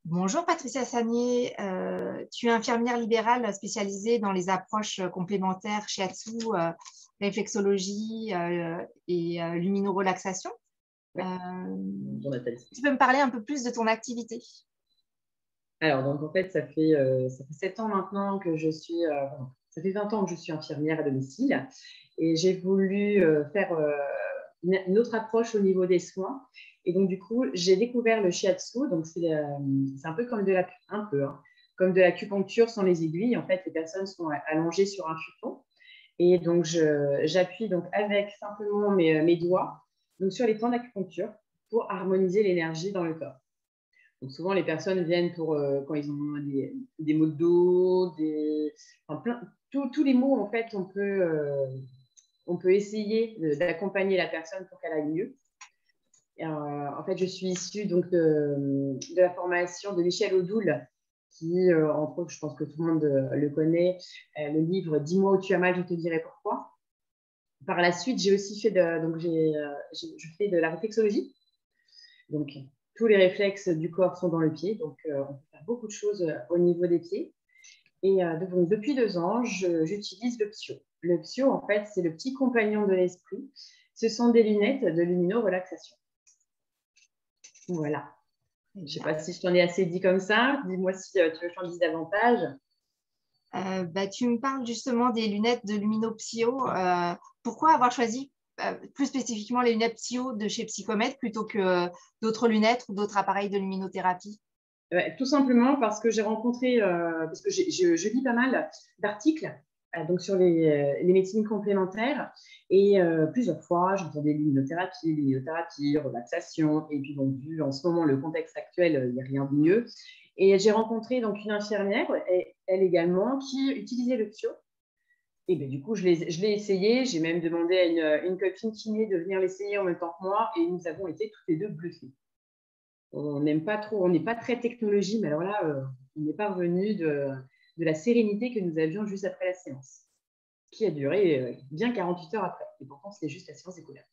Bonjour Patricia Sagné, tu es infirmière libérale spécialisée dans les approches complémentaires shiatsu, réflexologie et luminorelaxation. Oui, Euh, bonjour Nathalie. Tu peux me parler un peu plus de ton activité? Alors, donc en fait, ça fait 7 ans maintenant que je suis, ça fait 20 ans que je suis infirmière à domicile et j'ai voulu faire une autre approche au niveau des soins. Et donc, du coup, j'ai découvert le shiatsu. Donc, c'est un peu comme comme de l'acupuncture sans les aiguilles. En fait, les personnes sont allongées sur un futon. Et donc, j'appuie donc avec simplement mes doigts donc sur les points d'acupuncture pour harmoniser l'énergie dans le corps. Donc souvent, les personnes viennent pour quand ils ont des maux de dos, enfin, tous les maux, en fait, on peut essayer d'accompagner la personne pour qu'elle aille mieux. En fait, je suis issue donc, de la formation de Michel Odoul, qui, entre autres, je pense que tout le monde le connaît, le livre « Dis-moi où tu as mal, je te dirai pourquoi ». Par la suite, j'ai aussi fait je fais de la réflexologie. Donc, tous les réflexes du corps sont dans le pied. Donc, on peut faire beaucoup de choses au niveau des pieds. Et donc, depuis 2 ans, j'utilise le Psio. Le Psio, en fait, c'est le petit compagnon de l'esprit. Ce sont des lunettes de lumino-relaxation. Voilà. Je ne sais pas si je t'en ai assez dit comme ça. Dis-moi si tu veux que je t'en dise davantage. Tu me parles justement des lunettes de Luminopsio. Pourquoi avoir choisi plus spécifiquement les lunettes Psio de chez Psychomed plutôt que d'autres lunettes ou d'autres appareils de luminothérapie? Tout simplement parce que j'ai rencontré, parce que je lis pas mal d'articles donc sur les médecines complémentaires et plusieurs fois, j'entendais luminothérapie, relaxation et puis bon, vu en ce moment le contexte actuel, il n'y a rien de mieux. Et j'ai rencontré donc une infirmière, elle également, qui utilisait le Psio. Et ben, du coup, je l'ai essayé. J'ai même demandé à une copine kiné de venir l'essayer en même temps que moi et nous avons été toutes les deux bluffées. On n'aime pas trop, on n'est pas très technologie, mais alors là, on n'est pas revenu de la sérénité que nous avions juste après la séance, qui a duré bien 48 heures après. Et pourtant, c'était juste la séance découverte.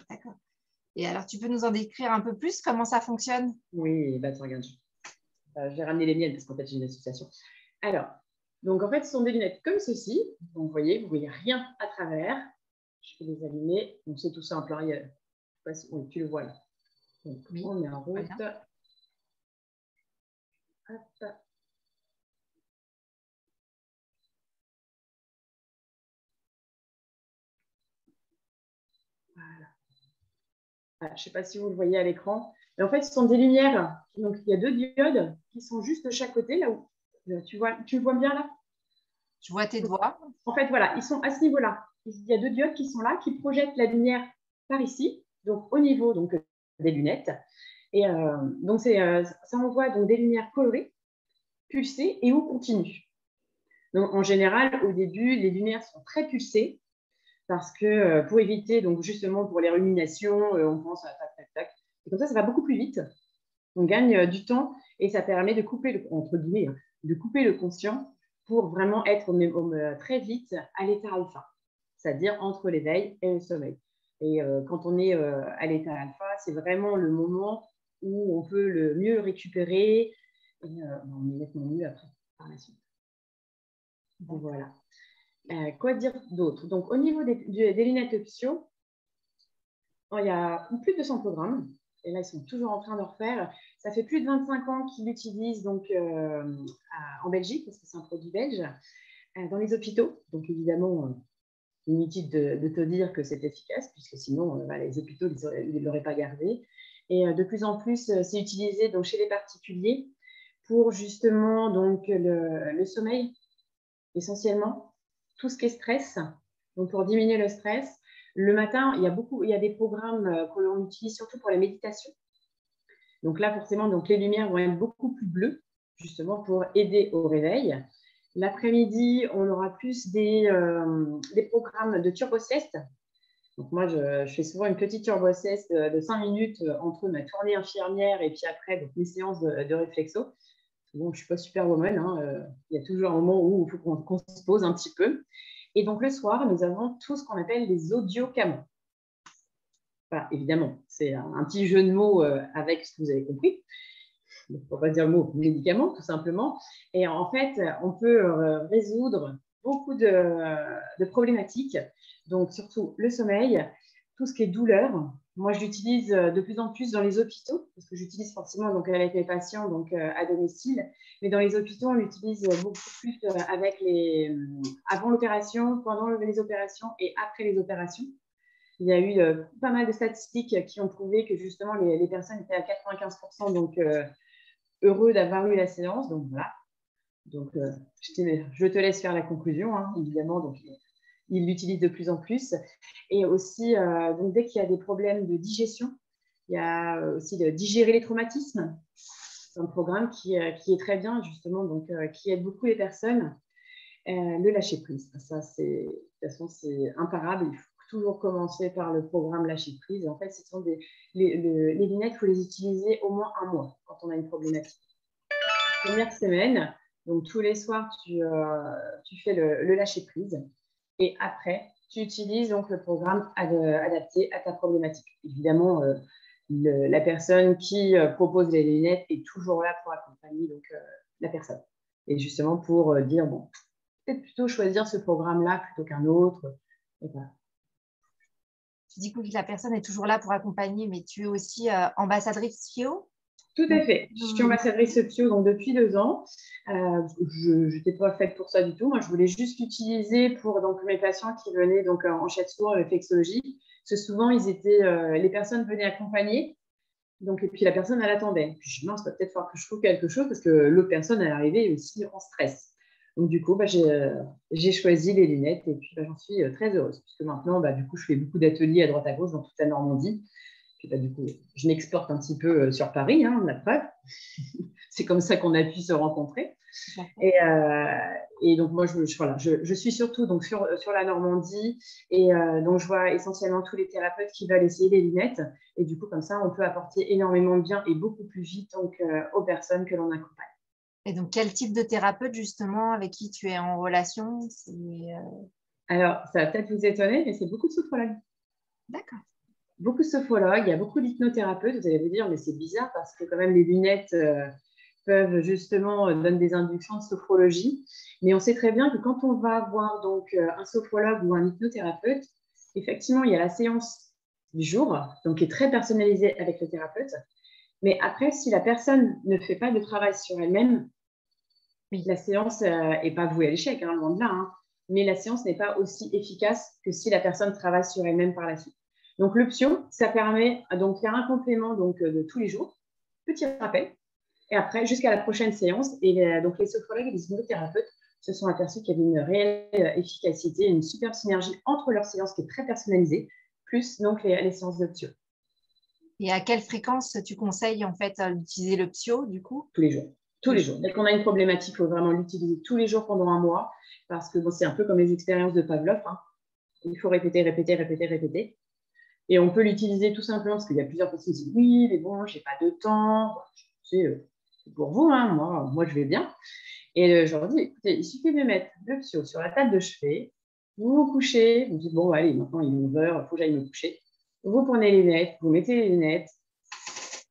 D'accord. Et alors, tu peux nous en décrire un peu plus comment ça fonctionne? Oui, bah, regarde, j'ai ramené les miennes parce qu'en fait, j'ai une association. Alors, donc en fait, ce sont des lunettes comme ceci. Donc, vous voyez rien à travers. Je vais les allumer. Donc, c'est tout simple. Hein. Oui, tu le vois là. Donc, Oui, on met en route. Hop. Voilà. Je ne sais pas si vous le voyez à l'écran. Mais en fait, ce sont des lumières. Donc, il y a 2 diodes qui sont juste de chaque côté. Là où, tu le vois bien là? je vois tes Donc, doigts. en fait, voilà, ils sont à ce niveau-là. Il y a 2 diodes qui sont là, qui projettent la lumière par ici, donc au niveau donc, des lunettes. Et donc, ça envoie donc, des lumières colorées, pulsées et ou continues. Donc, en général, au début, les lumières sont très pulsées parce que pour éviter, donc justement pour les ruminations, on pense à tac, tac, tac. Et comme ça va beaucoup plus vite. On gagne du temps et ça permet de couper, entre guillemets, de couper le conscient pour vraiment être très vite à l'état alpha, c'est-à-dire entre l'éveil et le sommeil. Et quand on est à l'état alpha, c'est vraiment le moment où on peut le mieux récupérer et on est nettement mieux après, par la suite. Voilà. Quoi dire d'autre? Donc, au niveau des lunettes Psio, il y a plus de 100 programmes. Et là, ils sont toujours en train de refaire. Ça fait plus de 25 ans qu'ils l'utilisent donc, en Belgique, parce que c'est un produit belge, dans les hôpitaux. Donc, évidemment, inutile de te dire que c'est efficace, puisque sinon, les hôpitaux ils ne l'auraient pas gardé. Et de plus en plus, c'est utilisé donc, chez les particuliers pour justement donc, le sommeil, essentiellement, tout ce qui est stress, donc pour diminuer le stress. Le matin, il y a des programmes que l'on utilise surtout pour la méditation. Donc là, forcément, donc les lumières vont être beaucoup plus bleues, justement pour aider au réveil. L'après-midi, on aura plus des programmes de turbo-sieste. Donc moi, je fais souvent une petite turbo-sieste de 5 minutes entre ma tournée infirmière et puis après donc, mes séances de réflexo. Bon, je ne suis pas superwoman, hein, il y a toujours un moment où il faut qu'on se pose un petit peu. Et donc, le soir, nous avons tout ce qu'on appelle les audiocamons. Voilà, évidemment, c'est un petit jeu de mots avec ce que vous avez compris. il ne faut pas dire le mot médicament, tout simplement. Et en fait, on peut résoudre beaucoup de problématiques, donc surtout le sommeil, tout ce qui est douleur. Moi, je l'utilise de plus en plus dans les hôpitaux, parce que j'utilise forcément donc, avec les patients donc, à domicile. Mais dans les hôpitaux, on l'utilise beaucoup plus avant l'opération, pendant les opérations et après les opérations. Il y a eu pas mal de statistiques qui ont prouvé que justement les personnes étaient à 95% donc, heureux d'avoir eu la séance. Donc voilà. Donc, je te laisse faire la conclusion, hein, évidemment. Donc, ils l'utilisent de plus en plus. Et aussi, donc, dès qu'il y a des problèmes de digestion, il y a aussi de digérer les traumatismes. C'est un programme qui est très bien, justement, donc, qui aide beaucoup les personnes. Le lâcher prise, ça, de toute façon, c'est imparable. Il faut toujours commencer par le programme lâcher prise. En fait, ce sont les lunettes, il faut les utiliser au moins un mois quand on a une problématique. Première semaine, donc tous les soirs, tu fais le lâcher prise. Et après, tu utilises donc le programme adapté à ta problématique. Évidemment, la personne qui propose les lunettes est toujours là pour accompagner donc, la personne. Et justement pour dire, bon, peut-être plutôt choisir ce programme-là plutôt qu'un autre. Et voilà. Tu dis que la personne est toujours là pour accompagner, mais tu es aussi ambassadrice PSIO? Tout à fait. Je suis ambassadrice PSIO donc depuis 2 ans. Je n'étais pas faite pour ça du tout. Moi, je voulais juste l'utiliser pour donc, mes patients qui venaient donc, en shiatsu, réflexologie. Parce que souvent, les personnes venaient accompagner. Donc, et puis, la personne, elle attendait. Puis, je me dis, non, ça va peut-être falloir que je trouve quelque chose parce que l'autre personne, elle arrivait aussi en stress. Donc, du coup, j'ai choisi les lunettes et puis j'en suis très heureuse. Puisque maintenant, du coup, je fais beaucoup d'ateliers à droite à gauche dans toute la Normandie. Puis, du coup, je m'exporte un petit peu sur Paris, hein, la preuve. C'est comme ça qu'on a pu se rencontrer. Et donc, moi, je suis surtout donc, sur la Normandie. Et donc, je vois essentiellement tous les thérapeutes qui veulent essayer les lunettes. Et du coup, comme ça, on peut apporter énormément de bien et beaucoup plus vite donc, aux personnes que l'on accompagne. Et donc, quel type de thérapeute, justement, avec qui tu es en relation? Alors, ça va peut-être vous étonner, mais c'est beaucoup de sophrologues. D'accord. Beaucoup de sophrologues, il y a beaucoup d'hypnothérapeutes. Vous allez vous dire, mais c'est bizarre parce que quand même, les lunettes peuvent justement donner des inductions de sophrologie. Mais on sait très bien que quand on va voir donc, un sophrologue ou un hypnothérapeute, effectivement, il y a la séance du jour, donc qui est très personnalisée avec le thérapeute. Mais après, si la personne ne fait pas de travail sur elle-même, la séance n'est pas vouée à l'échec, hein, loin de là. Hein. Mais la séance n'est pas aussi efficace que si la personne travaille sur elle-même par la suite. Donc, l'option, ça permet de faire un complément donc, de tous les jours, petit rappel, et après, jusqu'à la prochaine séance. Et donc, les sophrologues et les hypnothérapeutes se sont aperçus qu'il y avait une réelle efficacité, une superbe synergie entre leur séance qui est très personnalisée, plus donc les séances de physio. Et à quelle fréquence tu conseilles en fait d'utiliser le physio du coup? Tous les jours. Tous les jours. Dès qu'on a une problématique, il faut vraiment l'utiliser tous les jours pendant un mois parce que bon, c'est un peu comme les expériences de Pavlov. Hein. Il faut répéter, répéter, répéter, répéter. Et on peut l'utiliser tout simplement parce qu'il y a plusieurs personnes qui disent oui, mais bon, je n'ai pas de temps. C'est pour vous, hein. Moi, je vais bien. Et je leur dis, écoutez, il suffit de mettre le physio sur la table de chevet, vous vous couchez, vous dites, bon, allez, maintenant il est 9h, il faut que j'aille me coucher. Vous prenez les lunettes, vous mettez les lunettes,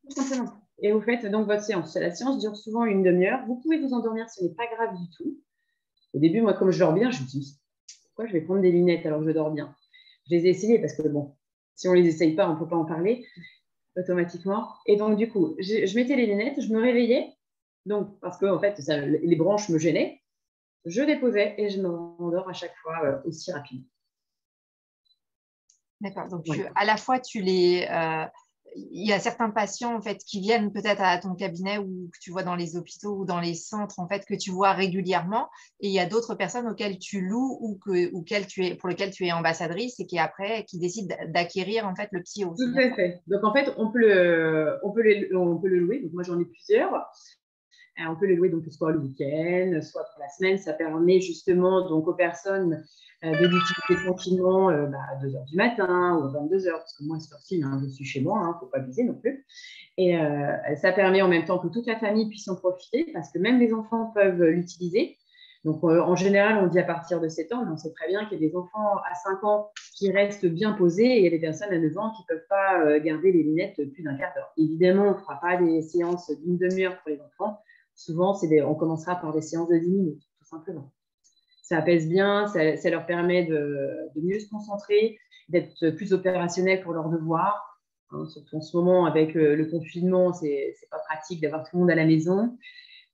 tout simplement. Et vous faites donc votre séance. La séance dure souvent une demi-heure. Vous pouvez vous endormir, ce n'est pas grave du tout. Au début, moi, comme je dors bien, je me dis, pourquoi je vais prendre des lunettes alors que je dors bien? Je les ai essayées parce que, bon, si on ne les essaye pas, on ne peut pas en parler automatiquement. Et donc, du coup, je mettais les lunettes, je me réveillais, donc, parce que, en fait, les branches me gênaient. Je déposais et je me rendors à chaque fois aussi rapidement. D'accord. Donc, à la fois, il y a certains patients en fait qui viennent peut-être à ton cabinet ou que tu vois dans les hôpitaux ou dans les centres en fait que tu vois régulièrement, et il y a d'autres personnes auxquelles tu loues ou pour lesquelles tu es ambassadrice et qui décident d'acquérir en fait le physio. Tout à fait. Donc en fait, on peut le louer. Donc moi j'en ai plusieurs. On peut le louer donc soit le week-end, soit pour la semaine. Ça permet justement donc aux personnes de l'utiliser tranquillement à 2h du matin ou à 22h, parce que moi, c'est aussi, hein, je suis chez moi, il ne faut pas abuser non plus. Et ça permet en même temps que toute la famille puisse en profiter, parce que même les enfants peuvent l'utiliser. Donc, en général, on dit à partir de 7 ans, mais on sait très bien qu'il y a des enfants à 5 ans qui restent bien posés et il y a des personnes à 9 ans qui ne peuvent pas garder les lunettes plus d'un quart d'heure. Évidemment, on ne fera pas des séances d'une demi-heure pour les enfants. Souvent, on commencera par des séances de 10 minutes, tout simplement. Ça apaise bien, ça leur permet de mieux se concentrer, d'être plus opérationnels pour leurs devoirs. Hein, surtout en ce moment, avec le confinement, c'est pas pratique d'avoir tout le monde à la maison.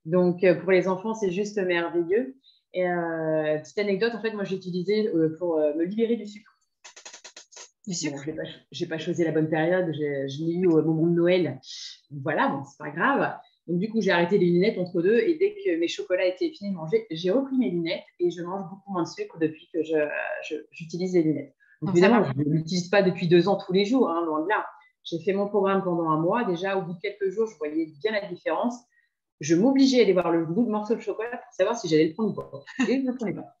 Donc, pour les enfants, c'est juste merveilleux. Et petite anecdote, en fait, moi, j'ai utilisé pour me libérer du sucre. Du sucre. Bon, je n'ai pas choisi la bonne période, je l'ai eu au moment de Noël. Voilà, bon, c'est pas grave. Donc, du coup, j'ai arrêté les lunettes entre deux et dès que mes chocolats étaient finis de manger, j'ai repris mes lunettes et je mange beaucoup moins de sucre depuis que j'utilise les lunettes. Donc, évidemment, je ne l'utilise pas depuis 2 ans tous les jours, hein, loin de là. J'ai fait mon programme pendant 1 mois. Déjà, au bout de quelques jours, je voyais bien la différence. Je m'obligeais à aller voir le bout de morceau de chocolat pour savoir si j'allais le prendre ou pas. Et je ne le prenais pas.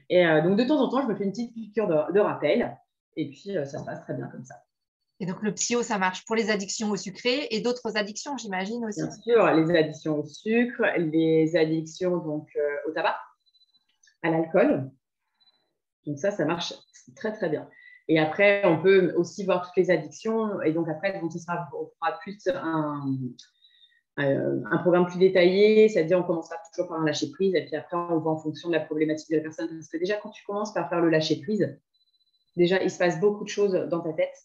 Et donc, de temps en temps, je me fais une petite piqûre de rappel. Et puis, ça se passe très bien comme ça. Et donc, le psyo, ça marche pour les addictions au sucré et d'autres addictions, j'imagine aussi. Bien sûr, les addictions au sucre, les addictions donc, au tabac, à l'alcool. Donc, ça marche très, très bien. Et après, on peut aussi voir toutes les addictions. Et donc, après, on fera plus un programme plus détaillé, c'est-à-dire on commencera toujours par un lâcher-prise et puis après, on va en fonction de la problématique de la personne. Parce que déjà, quand tu commences par faire le lâcher-prise, déjà, il se passe beaucoup de choses dans ta tête.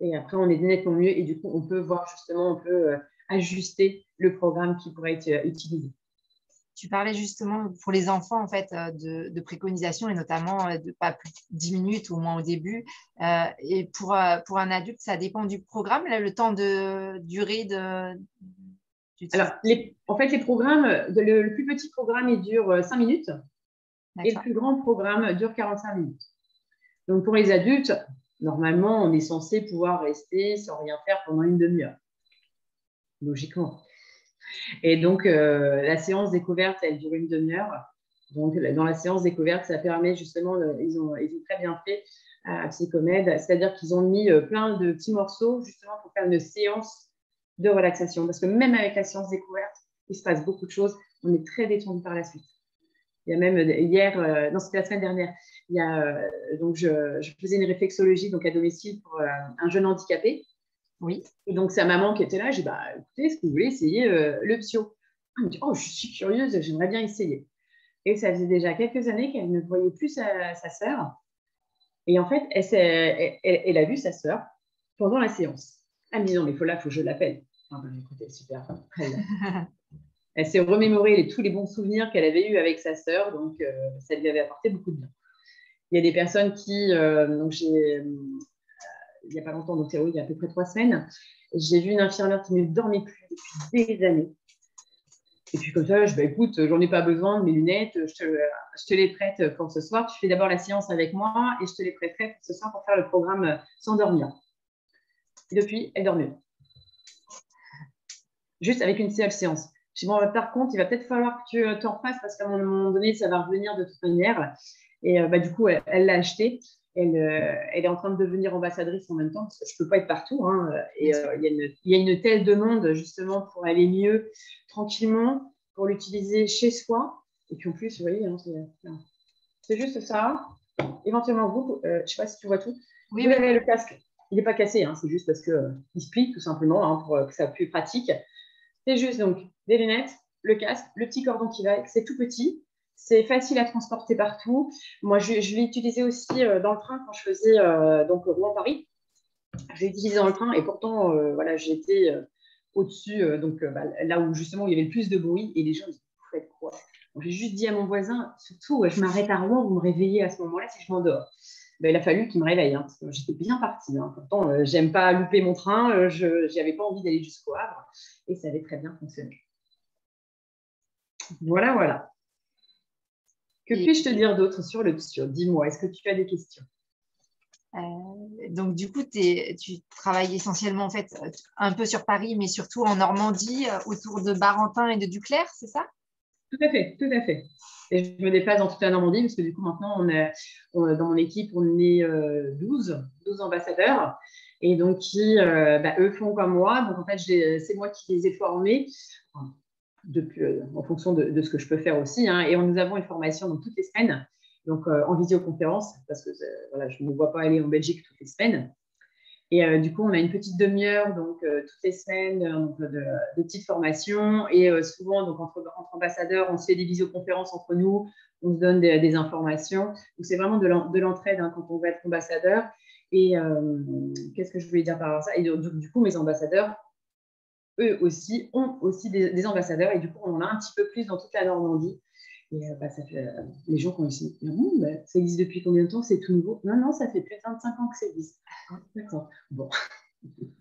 Et après, on est nettement mieux et du coup, on peut voir justement, on peut ajuster le programme qui pourrait être utilisé. Tu parlais justement pour les enfants en fait de préconisation et notamment de pas plus de 10 minutes au moins au début. Et pour un adulte, ça dépend du programme, là, le temps de durée Alors, en fait, les programmes, le plus petit programme, il dure 5 minutes et le plus grand programme dure 45 minutes. Donc, pour les adultes, normalement, on est censé pouvoir rester sans rien faire pendant une demi-heure, logiquement. Et donc, la séance découverte, elle dure une demi-heure. Donc, dans la séance découverte, ça permet justement, ils ont très bien fait à Psychomed, c'est-à-dire qu'ils ont mis plein de petits morceaux justement pour faire une séance de relaxation. Parce que même avec la séance découverte, il se passe beaucoup de choses. On est très détendu par la suite. Il y a même hier, non, c'était la semaine dernière, donc je faisais une réflexologie donc à domicile pour un jeune handicapé. Oui. Et donc, sa maman qui était là, j'ai dit, bah, écoutez, est-ce que vous voulez essayer le psycho? Elle me dit, oh, je suis curieuse, j'aimerais bien essayer. Et ça faisait déjà quelques années qu'elle ne voyait plus sa sœur. Et en fait, elle a vu sa sœur pendant la séance. Elle me dit, non, mais il faut que je l'appelle. Ah, ben, écoutez, super. Elle s'est remémoré tous les bons souvenirs qu'elle avait eus avec sa sœur, donc ça lui avait apporté beaucoup de bien. Il y a des personnes qui, donc il n'y a pas longtemps, donc il y a à peu près 3 semaines, j'ai vu une infirmière qui ne dormait plus depuis des années. Et puis comme ça, écoute, j'en ai pas besoin de mes lunettes, je te les prête pour ce soir. Tu fais d'abord la séance avec moi et je te les prêterai pour ce soir pour faire le programme sans dormir. Et depuis, elle dort mieux. Juste avec une seule séance. Je dis, bon, par contre, il va peut-être falloir que tu t'en fasses parce qu'à un moment donné, ça va revenir de toute manière. Et du coup, elle l'a acheté. Elle est en train de devenir ambassadrice en même temps parce que je ne peux pas être partout. Hein, et il y a une telle demande justement pour aller mieux tranquillement, pour l'utiliser chez soi. Et puis en plus, vous voyez, hein, c'est juste ça. Éventuellement, vous, je ne sais pas si tu vois tout. Oui, vous avez le casque. Il n'est pas cassé, hein, c'est juste parce qu'il se plie tout simplement hein, pour que ça soit plus pratique. C'est juste donc des lunettes, le casque, le petit cordon qui va avec. C'est tout petit. C'est facile à transporter partout. Moi, je l'ai utilisé aussi dans le train quand je faisais donc Rouen-Paris. Je l'ai utilisé dans le train et pourtant, voilà, j'étais au-dessus, là où justement il y avait le plus de bruit et les gens disaient, vous faites quoi? J'ai juste dit à mon voisin, surtout, je m'arrête à Rouen, vous me réveillez à ce moment-là si je m'endors. Ben, il a fallu qu'il me réveille, hein, parce que j'étais bien partie. Hein. Pourtant, j'aime pas louper mon train, je n'avais pas envie d'aller jusqu'au Havre et ça avait très bien fonctionné. Voilà, voilà. Que puis-je te dire d'autre sur le psy? Dis-moi, est-ce que tu as des questions? Donc, du coup, tu travailles essentiellement en fait un peu sur Paris, mais surtout en Normandie, autour de Barentin et de Duclerc, c'est ça? Tout à fait, tout à fait. Et je me déplace dans toute la Normandie parce que du coup, maintenant, dans mon équipe, on est 12 ambassadeurs. Et donc, eux font comme moi. Donc, en fait, c'est moi qui les ai formés. en fonction de ce que je peux faire aussi. Hein. Et nous avons une formation donc, toutes les semaines, donc en visioconférence, parce que voilà, je ne me vois pas aller en Belgique toutes les semaines. Et du coup, on a une petite demi-heure donc toutes les semaines donc, de petites formations. Et souvent, donc, entre ambassadeurs, on se fait des visioconférences entre nous, on se donne des informations. Donc, c'est vraiment de l'entraide hein, quand on va être ambassadeur. Et qu'est-ce que je voulais dire par rapport à ça? Et donc, du coup, mes ambassadeurs, eux aussi, ont aussi des ambassadeurs. Et du coup, on en a un petit peu plus dans toute la Normandie. Et ça fait, les gens quand ils se disent ça existe depuis combien de temps? C'est tout nouveau? Non, ça fait plus de 25 ans que ça existe. Ah, d'accord. Bon.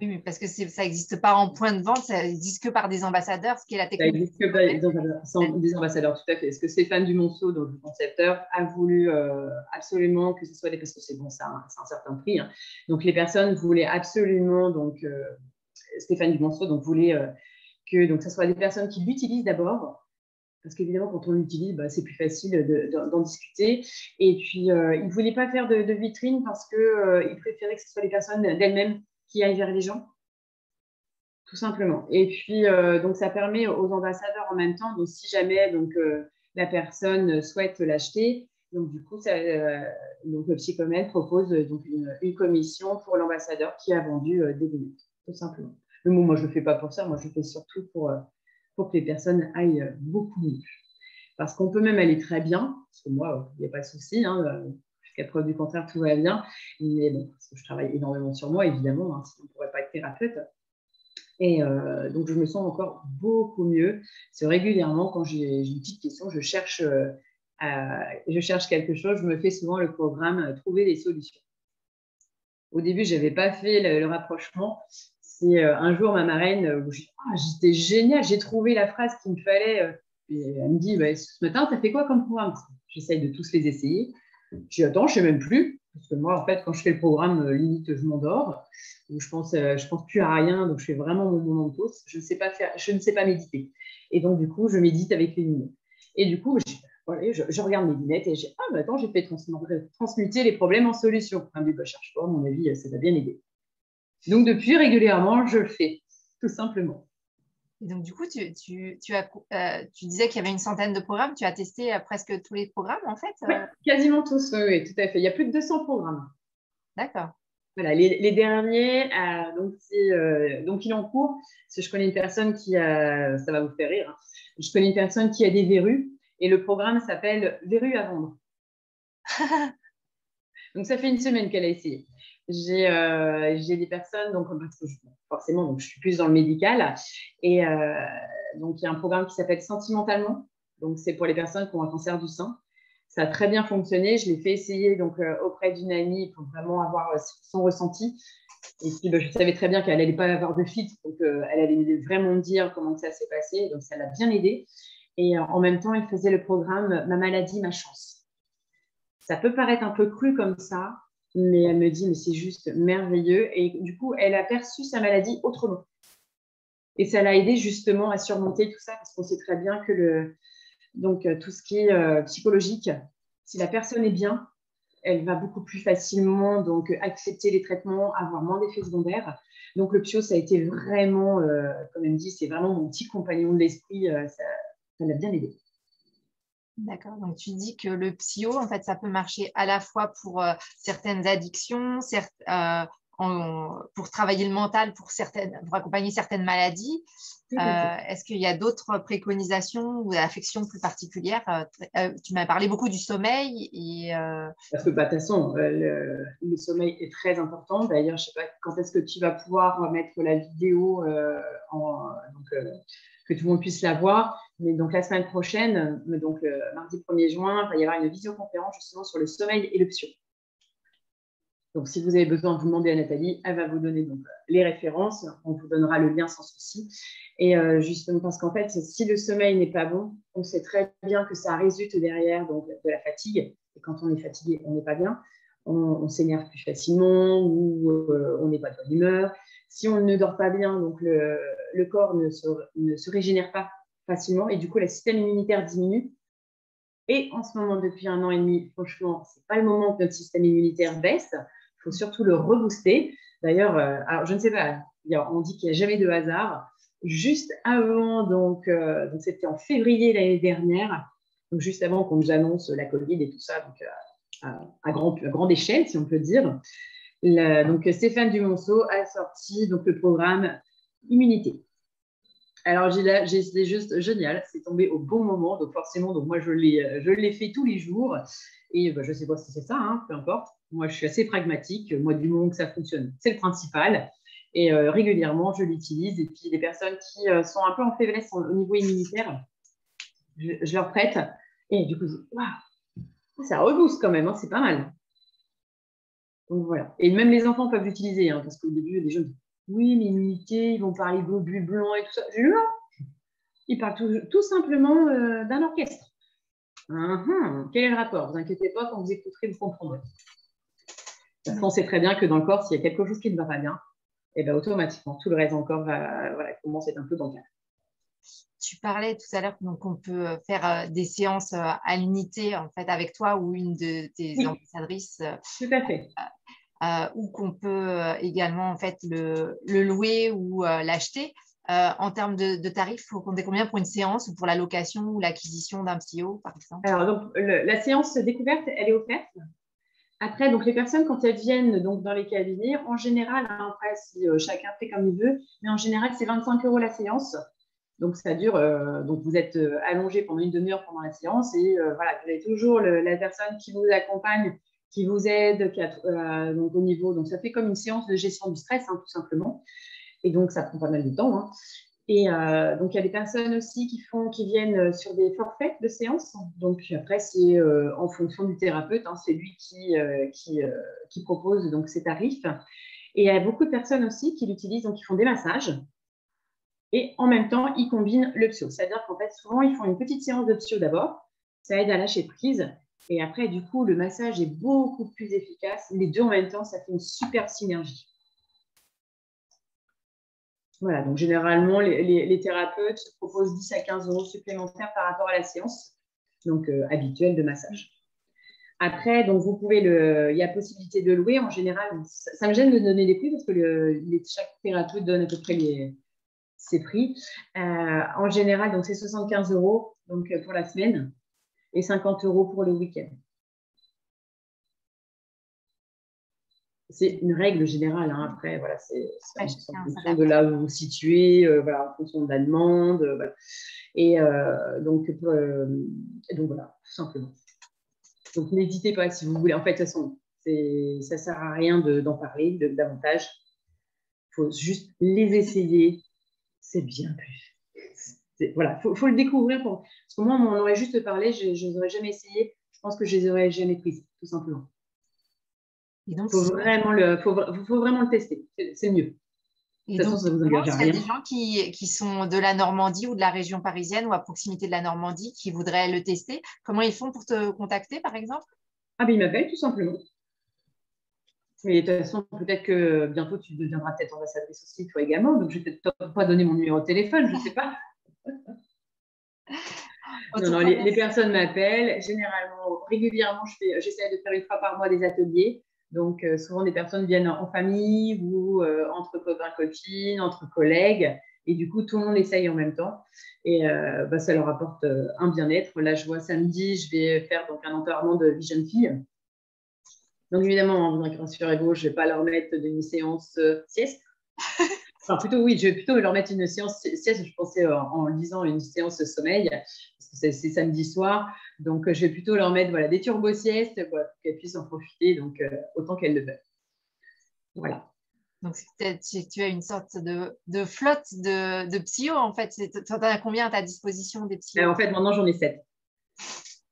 Oui, mais parce que ça n'existe pas en point de vente, ça n'existe que par des ambassadeurs, ce qui est la Ça technique. existe que des ambassadeurs, tout à fait. Est-ce que Stéphane Dumonceau, donc le concepteur, a voulu absolument que ce soit parce que c'est bon, c'est un certain prix. Hein. Donc les personnes voulaient absolument, donc Stéphane Dumonceau donc voulait que donc ça soit des personnes qui l'utilisent d'abord. Parce qu'évidemment, quand on l'utilise, c'est plus facile d'en discuter. Et puis, il ne voulait pas faire de vitrine parce qu'il préférait que ce soit les personnes d'elles-mêmes qui aillent vers les gens, tout simplement. Et puis, donc, ça permet aux ambassadeurs en même temps, donc si jamais donc, la personne souhaite l'acheter, donc du coup, donc, le Psychomed propose donc, une commission pour l'ambassadeur qui a vendu des lunettes, tout simplement. Mais bon, moi, je ne le fais pas pour ça. Moi, je le fais surtout pour que les personnes aillent beaucoup mieux. Parce qu'on peut même aller très bien, parce que moi, il n'y a pas de souci, hein, jusqu'à preuve du contraire, tout va bien. Mais bon, parce que je travaille énormément sur moi, évidemment, hein, sinon on ne pourrait pas être thérapeute. Et donc, je me sens encore beaucoup mieux. C'est régulièrement, quand j'ai une petite question, je cherche quelque chose, je me fais souvent le programme Trouver des solutions. Au début, je n'avais pas fait le rapprochement. C'est un jour, ma marraine, j'étais géniale, j'ai trouvé la phrase qu'il me fallait. Et elle me dit, ce matin, tu as fait quoi comme programme? J'essaye de tous les essayer. Je dis, attends, je ne sais même plus. Parce que moi, en fait, quand je fais le programme, limite, je m'endors. Ou je pense plus à rien. Donc, je fais vraiment mon moment de pause. Je ne sais pas méditer. Et donc, du coup, je médite avec les lunettes. Et du coup, je regarde mes lunettes et j'ai attends, j'ai fait transmuter les problèmes en solutions. Je cherche pas, à mon avis, ça va bien aider. Donc, depuis, régulièrement, je le fais, tout simplement. Et donc, du coup, tu disais qu'il y avait une centaine de programmes. Tu as testé presque tous les programmes, en fait Oui, quasiment tous, oui, tout à fait. Il y a plus de 200 programmes. D'accord. Voilà, les derniers, donc il est en cours. Parce que je connais une personne qui a, ça va vous faire rire, hein. Je connais une personne qui a des verrues et le programme s'appelle Verrues à vendre. Donc, ça fait une semaine qu'elle a essayé. J'ai des personnes, donc, forcément, donc, je suis plus dans le médical. Et donc, il y a un programme qui s'appelle Sentimentalement. Donc, c'est pour les personnes qui ont un cancer du sein. Ça a très bien fonctionné. Je l'ai fait essayer donc, auprès d'une amie pour vraiment avoir son ressenti. Et puis, je savais très bien qu'elle n'allait pas avoir de fit. Donc, elle allait vraiment me dire comment ça s'est passé. Donc, ça l'a bien aidée. Et en même temps, elle faisait le programme Ma maladie, ma chance. Ça peut paraître un peu cru comme ça, mais elle me dit, mais c'est juste merveilleux. Et du coup, elle a perçu sa maladie autrement. Et ça l'a aidé justement à surmonter tout ça, parce qu'on sait très bien que donc, tout ce qui est psychologique, si la personne est bien, elle va beaucoup plus facilement donc, accepter les traitements, avoir moins d'effets secondaires. Donc, le psycho, ça a été vraiment, comme elle me dit, c'est vraiment mon petit compagnon de l'esprit. Ça l'a bien aidé. D'accord. Donc, tu dis que le psycho, en fait, ça peut marcher à la fois pour certaines addictions, pour travailler le mental, pour accompagner certaines maladies. Est-ce qu'il y a d'autres préconisations ou affections plus particulières? Tu m'as parlé beaucoup du sommeil. Parce que, de toute façon, le sommeil est très important. D'ailleurs, je ne sais pas quand est-ce que tu vas pouvoir mettre la vidéo que tout le monde puisse la voir. Mais donc, la semaine prochaine, donc mardi 1er juin, il va y avoir une visioconférence justement sur le sommeil et le psycho. Donc, si vous avez besoin, vous demandez à Nathalie, elle va vous donner donc, les références. On vous donnera le lien sans souci. Et justement, parce qu'en fait, si le sommeil n'est pas bon, on sait très bien que ça résulte derrière donc, de la fatigue. Et quand on est fatigué, on n'est pas bien. On s'énerve plus facilement ou on n'est pas de bonne humeur. Si on ne dort pas bien, donc le corps ne se régénère pas facilement et du coup, le système immunitaire diminue. Et en ce moment, depuis 1 an et demi, franchement, ce n'est pas le moment que notre système immunitaire baisse. Il faut surtout le rebooster. D'ailleurs, alors je ne sais pas, on dit qu'il n'y a jamais de hasard. juste avant, donc c'était en février l'année dernière, donc juste avant qu'on nous annonce la Covid et tout ça, donc à grande échelle, si on peut dire. Donc Stéphane Dumonceau a sorti donc, le programme Immunité. Alors, c'est juste génial, c'est tombé au bon moment, donc forcément, donc moi, je l'ai fait tous les jours, et je ne sais pas si c'est ça, hein, peu importe. Moi, je suis assez pragmatique, moi, du moment que ça fonctionne, c'est le principal, et régulièrement, je l'utilise, et puis les personnes qui sont un peu en faiblesse au niveau immunitaire, je leur prête, et du coup, waouh, ça rebooste quand même, hein, c'est pas mal. Donc voilà, et même les enfants peuvent l'utiliser, hein, parce qu'au début, les jeunes disent, oui, mais immunité, ils vont parler globules blancs et tout ça. Je dis, non, il parle tout simplement d'un orchestre. Quel est le rapport? Vous inquiétez pas, quand vous écouterez, vous comprendrez. Parce qu'on sait très bien que dans le corps, s'il y a quelque chose qui ne va pas bien, et ben, automatiquement, tout le reste encore va commencer à être un peu bancal. Tu parlais tout à l'heure qu'on peut faire des séances à l'unité en fait avec toi ou une de tes ambassadrices. Tout à fait. Ou qu'on peut également en fait le louer ou l'acheter. En termes de tarifs, il faut compter combien pour une séance ou pour la location ou l'acquisition d'un psycho, par exemple? Alors, donc, la séance découverte, elle est offerte. Après, donc, les personnes, quand elles viennent donc, dans les cabinets, en général, hein, après, si chacun fait comme il veut, mais en général, c'est 25 € la séance. Donc, ça dure, donc vous êtes allongé pendant une demi-heure pendant la séance et voilà, vous avez toujours la personne qui vous accompagne, qui vous aide, donc au niveau, donc ça fait comme une séance de gestion du stress, hein, tout simplement. Et donc, ça prend pas mal de temps, hein. Et donc, il y a des personnes aussi qui viennent sur des forfaits de séance. Donc, après, c'est en fonction du thérapeute, hein, c'est lui qui propose donc ces tarifs. Et il y a beaucoup de personnes aussi qui l'utilisent, donc qui font des massages. Et en même temps, ils combinent le psy. C'est-à-dire qu'en fait, souvent, ils font une petite séance de psy d'abord. Ça aide à lâcher prise. Et après, du coup, le massage est beaucoup plus efficace. Les deux en même temps, ça fait une super synergie. Voilà, donc généralement, les thérapeutes proposent 10 à 15 € supplémentaires par rapport à la séance donc, habituelle de massage. Après, donc vous pouvez il y a possibilité de louer. En général, ça me gêne de donner les prix parce que chaque thérapeute donne à peu près ses prix. En général, donc c'est 75 € donc, pour la semaine et 50 € pour le week-end. C'est une règle générale, hein. Après, voilà, c'est en fonction de là où vous vous situez, voilà, en fonction de la demande. Voilà. Et donc voilà, tout simplement. Donc, n'hésitez pas si vous voulez. En fait, de toute façon, ça ne sert à rien d'en parler davantage. Il faut juste les essayer. C'est bien plus. Voilà, faut le découvrir. Parce que moi, on m'en aurait juste parlé, je ne les aurais jamais essayé. Je pense que je ne les aurais jamais prises, tout simplement. Il faut vraiment le tester. C'est mieux. Et donc, ça vous engage à rien. Il y a des gens qui sont de la Normandie ou de la région parisienne ou à proximité de la Normandie qui voudraient le tester. Comment ils font pour te contacter, par exemple? Ah ben, ils m'appellent tout simplement. Mais de toute façon, peut-être que bientôt, tu deviendras peut-être ambassadrice aussi, toi également. Donc, je ne vais peut-être pas donner mon numéro de téléphone, je ne sais pas. Non, les personnes m'appellent. Généralement, régulièrement, j'essaie de faire une fois par mois des ateliers. Donc, souvent, des personnes viennent en famille ou entre copains, copines, entre collègues. Et du coup, tout le monde essaye en même temps. Et ça leur apporte un bien-être. Là, je vois samedi, je vais faire donc, un enterrement de vie jeune fille. Donc, évidemment, rassurez-vous, je ne vais pas leur mettre une séance sieste. Enfin, plutôt, oui, je vais plutôt leur mettre une séance sieste. Je pensais en lisant une séance sommeil, parce que c'est samedi soir. Donc, je vais plutôt leur mettre des turbo-siestes pour qu'elles puissent en profiter donc, autant qu'elles le veulent. Voilà. Donc, tu as une sorte de flotte de psyos, en fait. Tu en as combien à ta disposition des psyos? En fait, maintenant, j'en ai 7.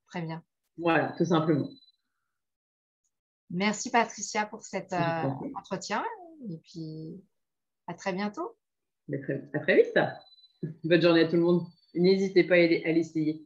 Très bien. Voilà, tout simplement. Merci, Patricia, pour cet entretien. Et puis, à très bientôt. À très vite. Bonne journée à tout le monde. N'hésitez pas à l'essayer.